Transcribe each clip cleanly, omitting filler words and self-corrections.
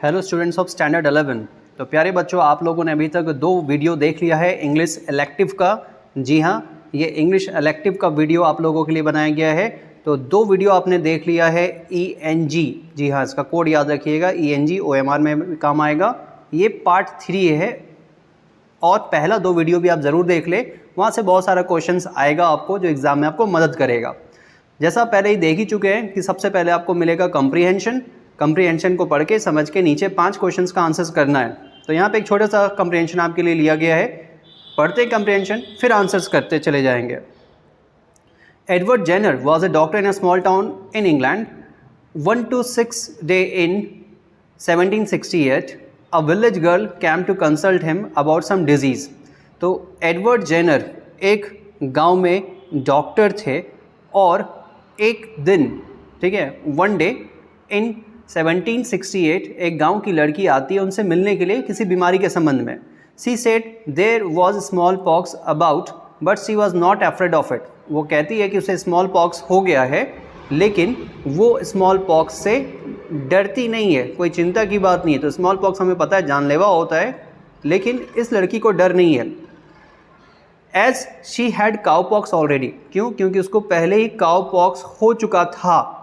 Hello students of standard 11। तो प्यारे बच्चों, आप लोगों ने अभी तक 2 वीडियो देख लिया है इंग्लिश इलेक्टिव का। जी हाँ, ये इंग्लिश इलेक्टिव का वीडियो आप लोगों के लिए बनाया गया है। तो 2 वीडियो आपने देख लिया है ENG। जी हाँ, इसका कोड याद रखिएगा, ENG OMR में भी काम आएगा। ये पार्ट 3 है और पहला 2 वीडियो भी आप ज़रूर देख ले, वहाँ से बहुत सारा क्वेश्चंस आएगा आपको जो एग्ज़ाम में आपको मदद करेगा। जैसा पहले ही देख ही चुके हैं कि सबसे पहले आपको मिलेगा कंप्रीहेंशन को पढ़ के समझ के नीचे 5 क्वेश्चंस का आंसर्स करना है। तो यहाँ पे एक छोटा सा कंप्रीहेंशन आपके लिए लिया गया है, पढ़ते कंप्रीहेंशन फिर आंसर्स करते चले जाएंगे। Edward Jenner was a doctor in a small town in England. 1 to 6 day in 1768 a village girl came to consult him about some disease। तो एडवर्ड जेनर एक गांव में डॉक्टर थे और एक दिन, ठीक है, 1 day इन 1768 एक गांव की लड़की आती है उनसे मिलने के लिए किसी बीमारी के संबंध में। She said there was smallpox about but she was not afraid of it. वो कहती है कि उसे स्मॉल पॉक्स हो गया है लेकिन वो स्मॉल पॉक्स से डरती नहीं है, कोई चिंता की बात नहीं है। तो स्मॉल पॉक्स हमें पता है जानलेवा होता है, लेकिन इस लड़की को डर नहीं है। As she had cowpox already, क्यों? क्योंकि उसको पहले ही काउ पॉक्स हो चुका था।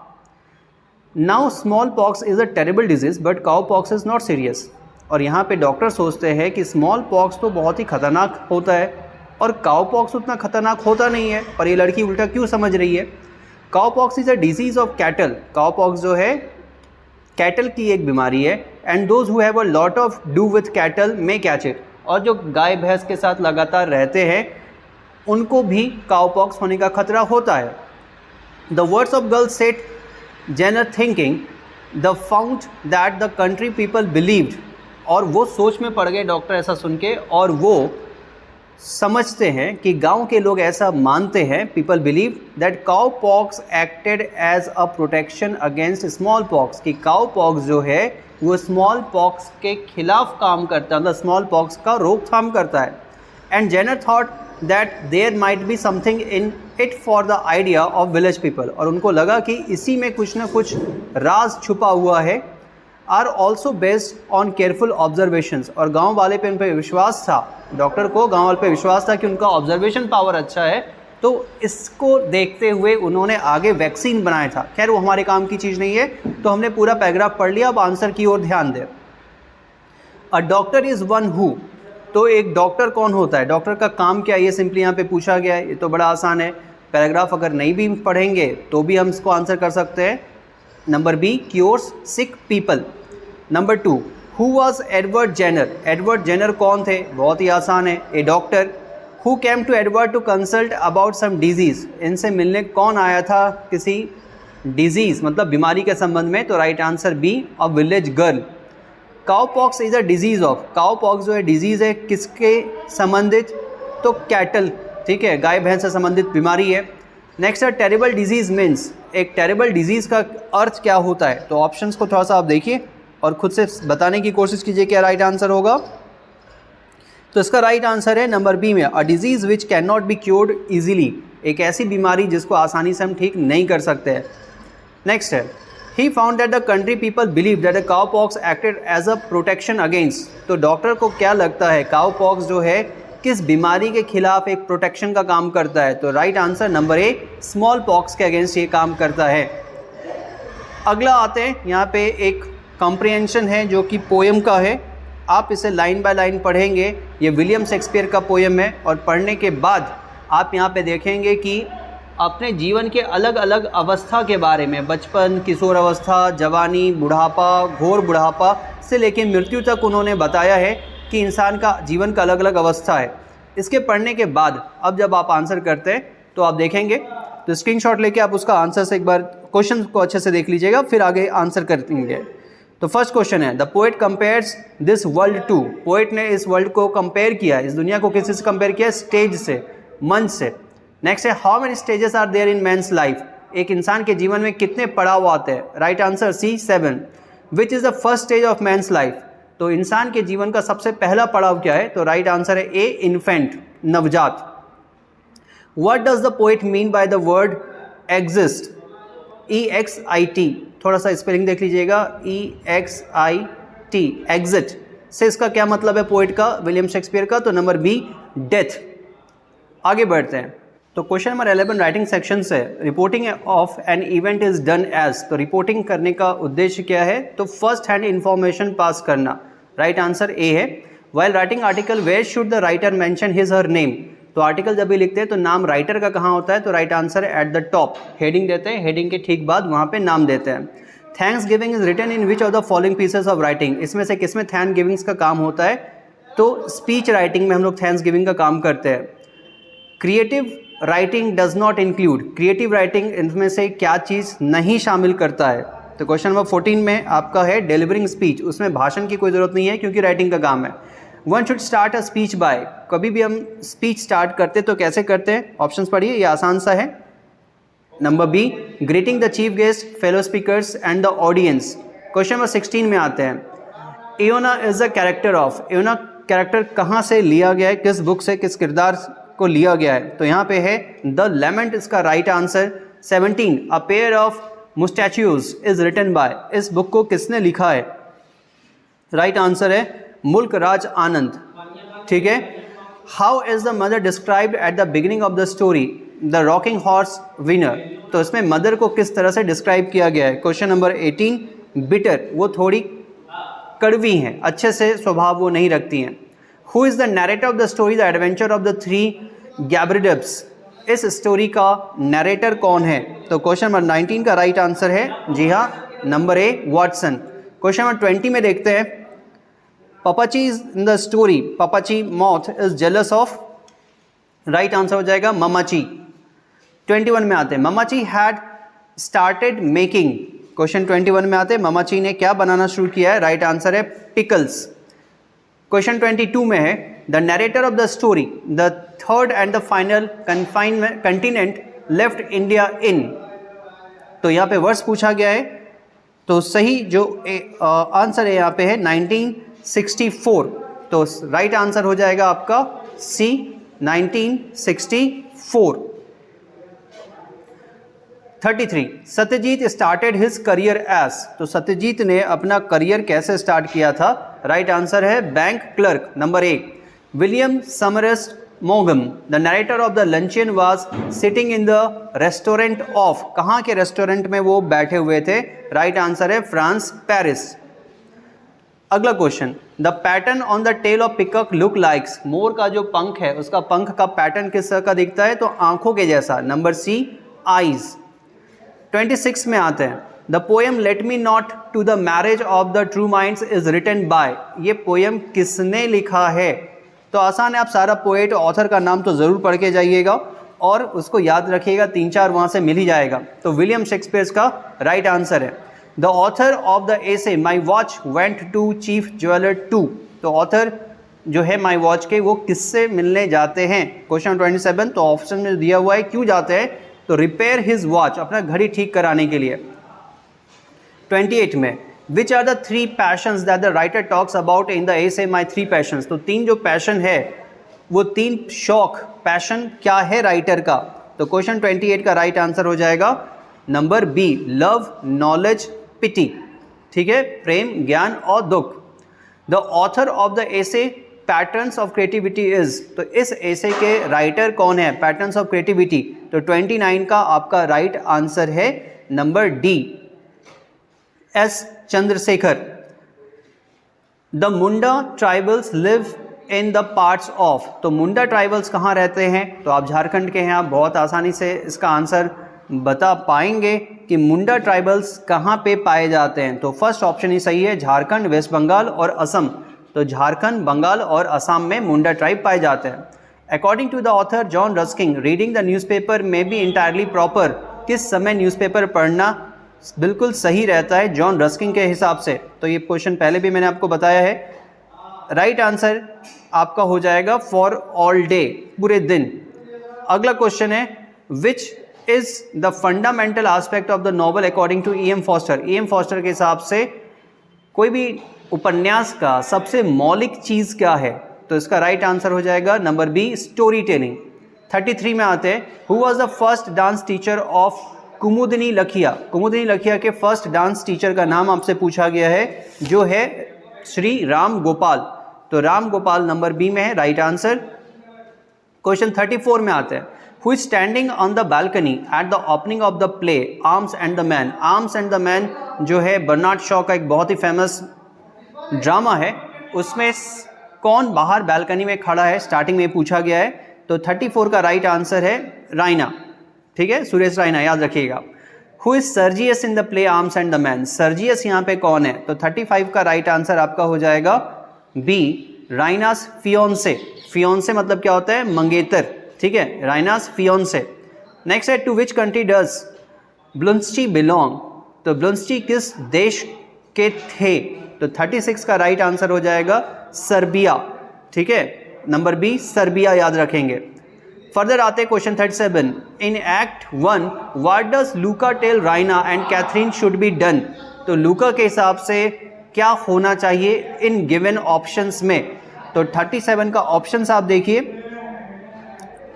Now small pox is a terrible disease but cow pox is not serious. और यहाँ पे डॉक्टर सोचते हैं कि स्मॉल पॉक्स तो बहुत ही खतरनाक होता है और काउ पॉक्स उतना खतरनाक होता नहीं है, पर ये लड़की उल्टा क्यों समझ रही है? Cow pox is a disease of cattle. Cow pox जो है कैटल की एक बीमारी है। And those who have a lot of do with cattle may catch it. और जो गाय भैंस के साथ लगातार रहते हैं उनको भी काउ पॉक्स होने का खतरा होता है। The words of girl set Jenner thinking the found that the country people believed. और वो सोच में पड़ गए डॉक्टर ऐसा सुन के, और वो समझते हैं कि गांव के लोग ऐसा मानते हैं, people believe that cowpox acted as a protection against smallpox. कि काउ पॉक्स जो है वो स्मॉल पॉक्स के खिलाफ काम करता है, मतलब स्मॉल पॉक्स का रोकथाम करता है। And Jenner thought that there might be something in it for the idea of village people. और उनको लगा कि इसी में कुछ ना कुछ राज छुपा हुआ है। Are also based on careful observations. और गांव वाले पे उन पर विश्वास था, डॉक्टर को गांव वाले पे विश्वास था कि उनका ऑब्जर्वेशन पावर अच्छा है। तो इसको देखते हुए उन्होंने आगे वैक्सीन बनाया था। खैर वो हमारे काम की चीज़ नहीं है, तो हमने पूरा पैराग्राफ पढ़ लिया। अब आंसर की ओर ध्यान दें। A doctor is one who. तो एक डॉक्टर कौन होता है, डॉक्टर का काम क्या है, ये सिंपली यहाँ पे पूछा गया है। ये तो बड़ा आसान है, पैराग्राफ अगर नहीं भी पढ़ेंगे तो भी हम इसको आंसर कर सकते हैं। Number B, cures sick people. Number 2, who was Edward Jenner. Edward Jenner कौन थे, बहुत ही आसान है, a doctor. Who came to Edward to consult about some disease. इनसे मिलने कौन आया था किसी डिजीज़ मतलब बीमारी के संबंध में। तो right answer B, a village girl. Cowpox is a disease of. Cowpox जो है डिजीज़ है किसके संबंधित, तो कैटल, ठीक है, गाय भैंस से संबंधित बीमारी है। नेक्स्ट है टेरेबल डिजीज़ मीन्स। एक टेरेबल डिजीज़ का अर्थ क्या होता है। तो ऑप्शंस को थोड़ा सा आप देखिए और खुद से बताने की कोशिश कीजिए क्या राइट आंसर होगा। तो इसका राइट आंसर है नंबर बी में, a disease which can not be cured easily. एक ऐसी बीमारी जिसको आसानी से हम ठीक नहीं कर सकते हैं। नेक्स्ट है he found that the country people believe that the cowpox acted as a protection against. तो डॉक्टर को क्या लगता है काउ पॉक्स जो है किस बीमारी के खिलाफ एक प्रोटेक्शन का काम करता है। तो right answer number A, small pox के अगेंस्ट ये काम करता है। अगला आते हैं, यहाँ पे एक कॉम्प्रिहेंशन है जो कि पोएम का है। आप इसे लाइन बाय लाइन पढ़ेंगे। ये विलियम शेक्सपियर का पोएम है और पढ़ने के बाद आप यहाँ पे देखेंगे कि अपने जीवन के अलग अलग अवस्था के बारे में, बचपन, किशोर अवस्था, जवानी, बुढ़ापा, घोर बुढ़ापा से लेकर मृत्यु तक उन्होंने बताया है कि इंसान का जीवन का अलग अलग अवस्था है। इसके पढ़ने के बाद अब जब आप आंसर करते हैं तो आप देखेंगे, तो स्क्रीनशॉट लेके आप उसका आंसर से एक बार क्वेश्चन को अच्छे से देख लीजिएगा, फिर आगे आंसर करेंगे। तो फर्स्ट क्वेश्चन है, the poet compares this world to. Poet ने इस वर्ल्ड को कंपेयर किया, इस दुनिया को किसी से कंपेयर किया, स्टेज से, मंच से। नेक्स्ट है, how many stages are there in man's life. एक इंसान के जीवन में कितने पड़ाव आते हैं। Right answer C, 7। Which is the first stage of man's life. तो इंसान के जीवन का सबसे पहला पड़ाव क्या है। तो राइट आंसर है ए, इन्फेंट, नवजात। What does the poet mean by the word exist. EXIT, थोड़ा सा स्पेलिंग देख लीजिएगा, EXIT। टी, एग्जिट से इसका क्या मतलब है पोइट का, विलियम शेक्सपियर का? तो नंबर बी, डेथ। आगे बढ़ते हैं। तो क्वेश्चन नंबर 11 राइटिंग सेक्शन से, reporting of an event is done as. तो रिपोर्टिंग करने का उद्देश्य क्या है? तो फर्स्ट हैंड इंफॉर्मेशन पास करना। राइट आंसर ए है। While writing article where should the writer mention his her name. तो आर्टिकल जब भी लिखते हैं तो नाम राइटर का कहाँ होता है? तो राइट आंसर है एट द टॉप। हेडिंग देते हैं, हेडिंग के ठीक बाद वहाँ पे नाम देते हैं। Thanksgiving is written in which of the following pieces of writing. इसमें से किसमें थैंक्स गिविंग्स का काम होता है? तो स्पीच राइटिंग में हम लोग थैंक्स गिविंग का काम करते हैं। Creative writing does not include. Creative writing इनमें से क्या चीज़ नहीं शामिल करता है? तो क्वेश्चन नंबर 14 में आपका है डिलीवरिंग स्पीच। उसमें भाषण की कोई ज़रूरत नहीं है क्योंकि राइटिंग का काम है। One should start a speech bye. कभी भी हम स्पीच स्टार्ट करते तो कैसे करते हैं? ऑप्शंस पढ़िए, ये आसान सा है। Number B, greeting the chief guest, fellow speakers and the audience. Question number 16 में आते हैं। Iona is the character of. Iona character कहाँ से लिया गया है, किस बुक से, किस किरदार को लिया गया है? तो यहाँ पे है द लेमेंट इसका right answer. 17, a pair of moustaches is written by. इस बुक को किसने लिखा है? राइट आंसर है मुल्क राज आनंद। ठीक है। How is the mother described at the beginning of the story? The rocking horse winner. तो इसमें मदर को किस तरह से डिस्क्राइब किया गया है? क्वेश्चन नंबर 18, बिटर, वो थोड़ी कड़वी हैं, अच्छे से स्वभाव वो नहीं रखती हैं। Who is the narrator of the story the adventure of the three Garridebs. इस स्टोरी का नरेटर कौन है? तो क्वेश्चन नंबर 19 का राइट आंसर है, जी हाँ, number A, Watson. Question number 20 में देखते हैं। Pappachi is in the story, Pappachi moth is jealous of. Right answer हो जाएगा ममाची। 21 में आते हैं। Mammachi had started making. Question 21 में आते हैं, ममाची ने क्या बनाना शुरू किया है? राइट आंसर है पिकल्स। क्वेश्चन 22 में है, the narrator of the story, the third and the final continent left India in. तो यहाँ पे वर्ष पूछा गया है, तो सही जो आंसर है यहाँ पे है 1964। तो राइट आंसर हो जाएगा आपका C, 1964। 33, Satyajit started his career as. तो सत्यजीत ने अपना करियर कैसे स्टार्ट किया था? राइट आंसर है bank clerk, number A. William Somerset मोगम, the narrator of the Luncheon was sitting in the restaurant of. कहाँ के रेस्टोरेंट में वो बैठे हुए थे? राइट आंसर है फ्रांस, पेरिस। अगला question, the pattern on the tail of peacock look likes. मोर का जो पंख है उसका पंख का पैटर्न किस तरह का दिखता है? तो आंखों के जैसा, नंबर सी, आईज। 26 में आते हैं। The poem let me not to the marriage of the true minds is written by. ये पोएम किसने लिखा है? तो आसान है, आप सारा पोएट ऑथर का नाम तो ज़रूर पढ़ के जाइएगा और उसको याद रखिएगा, 3-4 वहाँ से मिल ही जाएगा। तो विलियम शेक्सपियर का राइट आंसर है। The author of the essay my watch went to chief jeweller to. तो ऑथर जो है माई वॉच के, वो किससे मिलने जाते हैं? क्वेश्चन 27, तो ऑप्शन में दिया हुआ है क्यों जाते हैं? तो रिपेयर हिज वॉच, अपना घड़ी ठीक कराने के लिए। 28 में, which are the 3 passions that the writer talks about in the essay my 3 passions. तो 3 जो पैशन है, वो 3 शौक, पैशन क्या है राइटर का? तो क्वेश्चन 28 का राइट आंसर हो जाएगा नंबर बी, लव, नॉलेज, पिटी। ठीक है, प्रेम, ज्ञान और दुख। The author of the essay patterns of creativity is. तो इस एसे के राइटर कौन है? Patterns of creativity. तो 29 का आपका राइट आंसर है number D, S Chandrashekhar. The Munda tribals live in the parts of. तो मुंडा ट्राइबल्स कहाँ रहते हैं? तो आप झारखंड के हैं, आप बहुत आसानी से इसका आंसर बता पाएंगे कि मुंडा ट्राइबल्स कहाँ पे पाए जाते हैं। तो फर्स्ट ऑप्शन ही सही है, झारखंड, वेस्ट बंगाल और असम। तो झारखंड, बंगाल और असम में मुंडा ट्राइब पाए जाते हैं। According to the author John Ruskin, reading the newspaper may be entirely proper. किस समय न्यूज़पेपर पढ़ना बिल्कुल सही रहता है जॉन रस्किन के हिसाब से? तो ये क्वेश्चन पहले भी मैंने आपको बताया है। राइट आंसर आपका हो जाएगा फॉर ऑल डे, पूरे दिन। अगला क्वेश्चन है, which is the fundamental aspect of the novel according to E M Forster. E M Forster के हिसाब से कोई भी उपन्यास का सबसे मौलिक चीज़ क्या है? तो इसका राइट आंसर हो जाएगा नंबर बी, स्टोरी टेलिंग। 33 में आते हैं, who was the first dance teacher of Kumudini Lakhia. Kumudini लखिया के फर्स्ट डांस टीचर का नाम आपसे पूछा गया है, जो है श्री राम गोपाल, तो राम गोपाल नंबर बी में है राइट आंसर। क्वेश्चन 34 में आते हैं, who is standing on the balcony at the opening of the play arms and the man. Arms and the man जो है बर्नार्ड शॉ का एक बहुत ही फेमस ड्रामा है, उसमें कौन बाहर बालकनी में खड़ा है, स्टार्टिंग में पूछा गया है। तो 34 का राइट आंसर है रायना, ठीक है, सुरेश रायना, याद रखिएगा। Who is Sergius in the play arms and the man, Sergius यहाँ पे कौन है, तो 35 का राइट आंसर आपका हो जाएगा बी, रायनास फियोंसे। फियोंसे मतलब क्या होता है, मंगेतर, ठीक है, रायनास फियोंसे। नेक्स्ट है, to which country does Bluntschli belong, तो ब्लुंस्ची किस देश के थे, तो 36 का राइट आंसर हो जाएगा सर्बिया, ठीक है, नंबर बी सर्बिया, याद रखेंगे। फर्दर आते question 37, in act 1 what does Louka tell Raina and Catherine should be done, तो लूका के हिसाब से क्या होना चाहिए इन गिवन ऑप्शंस में, तो 37 का ऑप्शंस आप देखिए,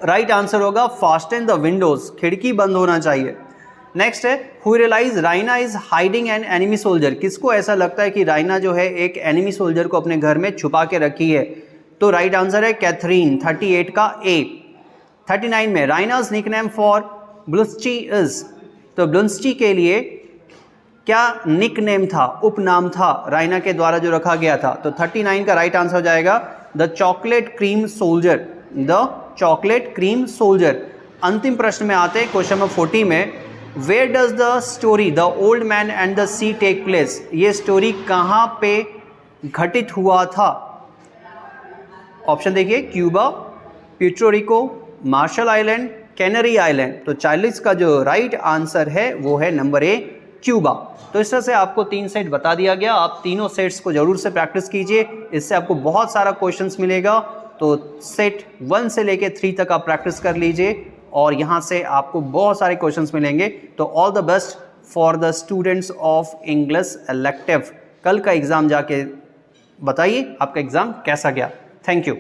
राइट आंसर होगा फास्टन द विंडोज, खिड़की बंद होना चाहिए। नेक्स्ट है, who realise Raina is hiding an enemy soldier, किसको ऐसा लगता है कि रायना जो है एक एनिमी सोल्जर को अपने घर में छुपा के रखी है, तो राइट आंसर है कैथरीन, 38 का ए। 39 में, रायनाज निकनेम फॉर ब्लुंस्ची इज, तो ब्लुंस्ची के लिए क्या निकनेम था, उपनाम था रायना के द्वारा जो रखा गया था, तो 39 का राइट आंसर हो जाएगा the chocolate cream soldier, the chocolate cream soldier. अंतिम प्रश्न में आते हैं क्वेश्चन नंबर 40 में, where does the story the old man and the sea take place, ये स्टोरी कहाँ पे घटित हुआ था, ऑप्शन देखिए, Cuba, Puerto Marshall island, Canary island, तो 40 का जो राइट आंसर है वो है नंबर ए, क्यूबा। तो इस तरह से आपको 3 सेट बता दिया गया, आप तीनों सेट्स को जरूर से प्रैक्टिस कीजिए, इससे आपको बहुत सारा क्वेश्चंस मिलेगा। तो सेट 1 से लेके 3 तक आप प्रैक्टिस कर लीजिए और यहाँ से आपको बहुत सारे क्वेश्चंस मिलेंगे। तो all the best for the students of English elective. कल का एग्ज़ाम जाके बताइए आपका एग्ज़ाम कैसा गया। Thank you.